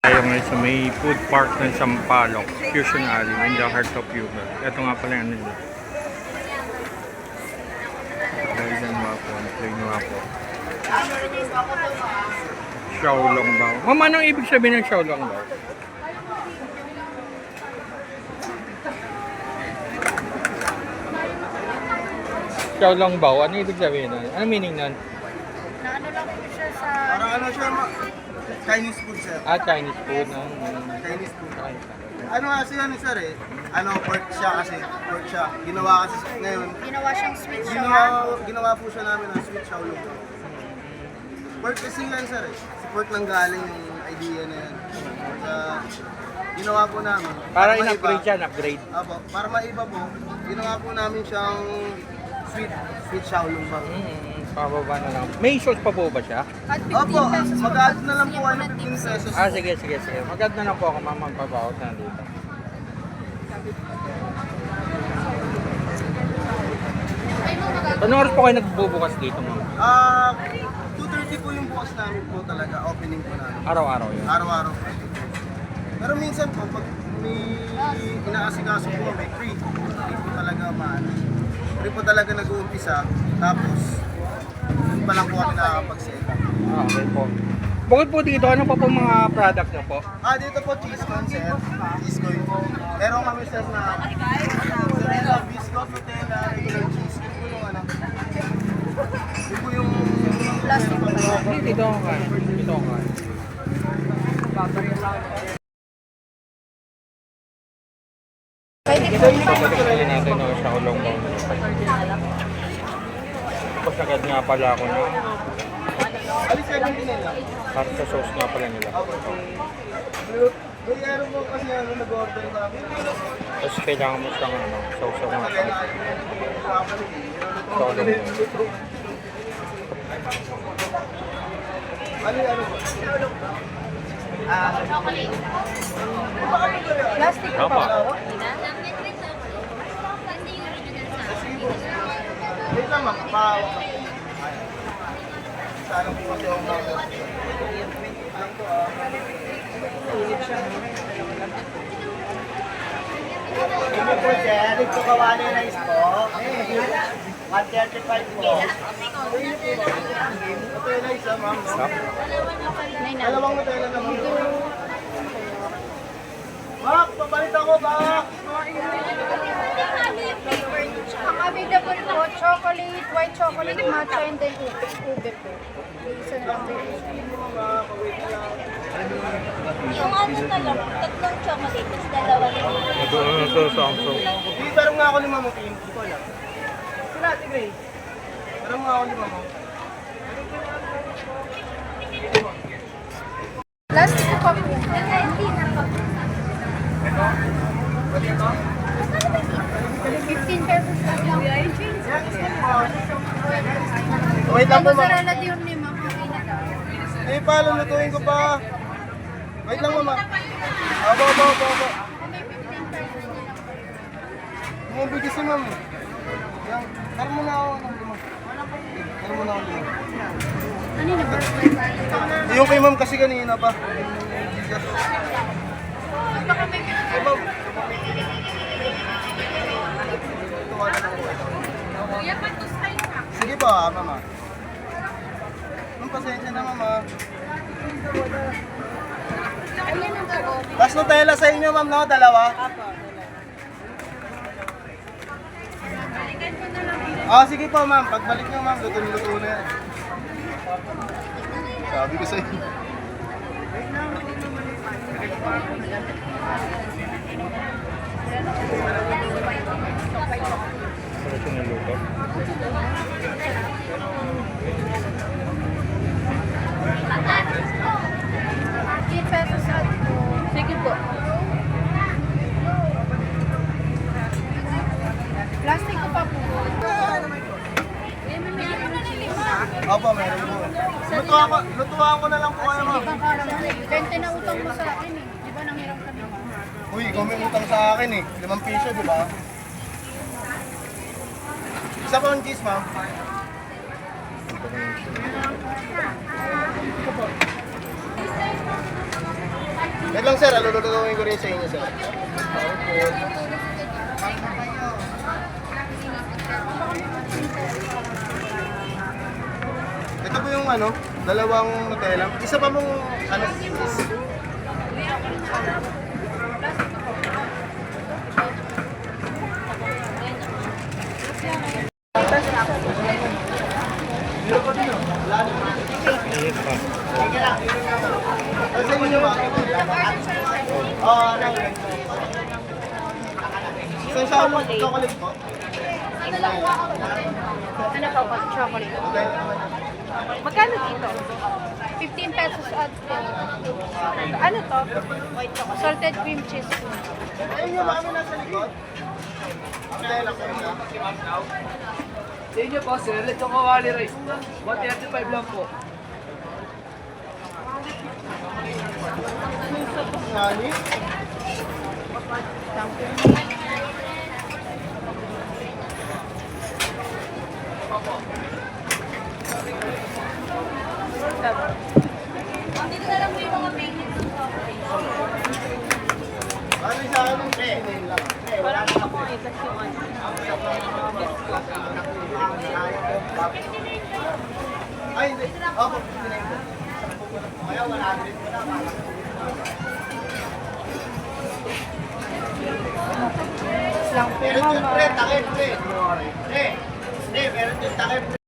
Tayo ngayon sa may food park ng Sampaloc, Fusion Alley, in the heart of Yuba. Ito nga pala yung ano nila. Golden Waffle, plain waffle. Xiaolongbao. Ma'am, anong ibig sabihin ng Xiaolongbao? Xiaolongbao, ano ibig sabihin nun? Ano meaning nun? Na ano lang po siya sa... Parang ano siya, Chinese food, sir. Ah, Chinese food. No? Chinese food. Ano kasi ano, sir eh? Ano, pork siya kasi. Pork siya. Ginawa kasi ngayon. Ginawa siyang sweet siya. Ginawa po siya namin ng sweet xiaolong. Pork kasi yan, sir eh. Si pork nang galing yung idea na yan. Ginawa po namin. Para in-upgrade siya, in-upgrade. Apo, para maiba po, ginawa po namin siyang sweet xiaolong ba? Pababa na lang. May sauce pa po ba siya? At 15 Opo, pesos. mag-add na lang po ano, 15 pesos. Ah, sige. Magad na lang po ako, ma'am, magpapaot na dito. Anong oras po kayo nagbubukas dito, ma'am? 2:30 po yung bukas namin po talaga, opening po namin. Araw-araw yun. Araw-araw po. Pero minsan po, pag may inaasikaso po, may free po talaga maano. Free po talaga nag-uumpisa, tapos yun pa lang po kami nakakapag-sell. Ah, okay po. Bukod po dito, ano pa po mga product niyo po? Dito po cheese con, sir. Cheese con po. Meron kami sir na mozzarella, biscuit, Nutella, regular cheese. Yun po yung ano. Yun po yung Plastic po. Dito ako kain. Dito ako kain. Pwede po. Pagkakali natin no, sa Xiaolongbao. Tapos agad nga pala ako na alis ka din nila. pasta sauce nga pala nila. Meron po kasi ano, nag-order namin. Tapos kailangan mo siyang ano, sauce nga pala. Xiaolongbao. Ano po? Plastic po Tama. pa. Wait lang, makapawak ako. Sana po kasi ako mga... Lang to Ito po sir, ito kawali na ispo. 135 po. Nutella isa, ma'am. Dalawang Nutella naman. Bak, papalit ako, bak! Ang available po, chocolate, white chocolate, matcha, and then ube po. Isa lang din. Yung ano na lang, tatlong chocolate, tapos dalawa lang. Ito Samsung. Hindi, tarong nga ako lima mo, Kim. Hindi ko alam. Sila, tigre. Tarong nga ako lima mo. Plastic po pa po. Hindi na pa. 15 pesos lang. Wait lang po, ma'am. Mozzarella din ni ma'am. Okay na daw. Eh, paano lutuin ko pa? Wait lang, mama. Abo. May 15 pesos na lang. May bigis si ma'am. Yan. Tara mo na ako ng lima. Tara mo na ako ng lima. Kanina ba? Yung kay ma'am kasi kanina pa. Baka may 15. Hey, ma'am. Sige pa, mama. Ma'am, pasensya na, mama. Ayan ang bago. Tapos Nutella sa inyo, ma'am, no? Dalawa? Sige po, ma'am. Pagbalik nyo, ma'am, luto na yan. Sabi ko sa inyo. Ano siya niluto? 15 pesos at po. Sige po. Plastic ko pa po. Opo, meron po. Lutuan ko na lang po kayo, ma'am. Baka naman eh. 20 na utang mo sa akin eh. Di ba nanghiram kami? Uy, ikaw may utang sa akin eh. 5 piso, di ba? Isa po ang cheese, ma'am. Wait lang sir, lulutugawin ko rin sa inyo sir. Ito po yung ano, dalawang Nutella. Isa pa mong ano, is Ayun pa. Sa inyo ba? Oo, ano. Isang chocolate po. Ano po po? Chocolate. Magkano dito? 15 pesos at ano to? White chocolate. Salted cream cheese po. Ayun yung mami nasa likod. Nutella ko na. Sa inyo po, sir, lechong kawali rice. 135 lang po. Nani? Dito na lang po yung mga maintenance ng chocolate. Ano sa akin? Parang ito po ay kasi yung ano. Ay, hindi. Opo, kaya 100 na. Lang po Meron yung mama. pre, takip pre. Pre, meron yung takip.